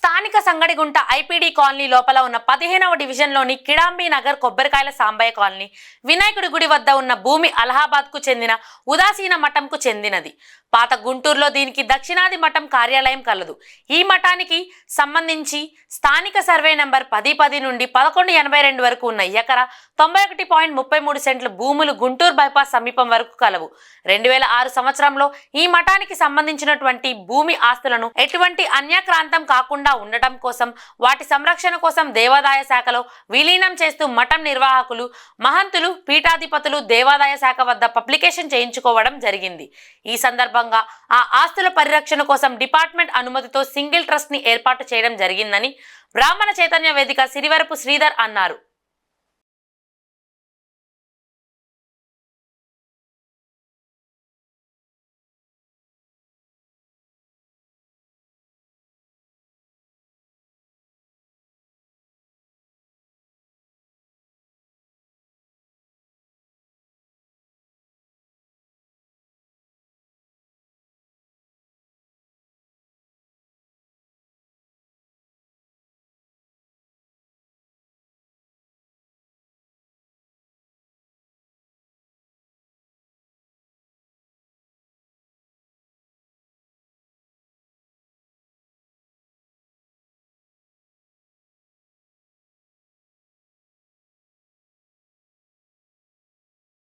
స్థానిక Sangadigunta IPD colony లోపల ఉన్న 15వ డివిజన్లోని కిడాంబి నగర్ కొబ్బరికాయల సాంబయ్య కాలనీ వినాయకుడి గుడి వద్ద ఉన్న భూమి అలహాబాద్కు చెందిన ఉదాసీన మఠంకు చెందినది. పాత గుంటూరులో దీనికి దక్షిణాది మఠం కార్యాలయం కలదు. ఈ మఠానికి సంబంధించి స్థానిక సర్వే నంబర్ 1010 నుండి 1182 వరకు ఉన్న ఎకరా 91.33 సెంట్ల భూములు గుంటూరు బైపాస్ సమీపం వరకు కలవు. 2006 సంవత్సరంలో ఈ మఠానికి సంబంధించినటువంటి భూమి ఆస్తులను ఎటువంటి అన్యాక్రాంతం కాకుండా ఉండటం కోసం వాటి సంరక్షణ కోసం దేవాదాయ శాఖలో విలీనం చేస్తూ మఠం నిర్వాహకులు, మహంతులు, పీఠాధిపతులు దేవాదాయ శాఖ వద్ద పబ్లికేషన్ చేయించుకోవడం జరిగింది. ఈ సందర్భంగా ఆ ఆస్తుల పరిరక్షణ కోసం డిపార్ట్మెంట్ అనుమతితో సింగిల్ ట్రస్ట్ ని ఏర్పాటు చేయడం జరిగిందని బ్రాహ్మణ చైతన్య వేదిక సిరివరపు శ్రీధర్ అన్నారు.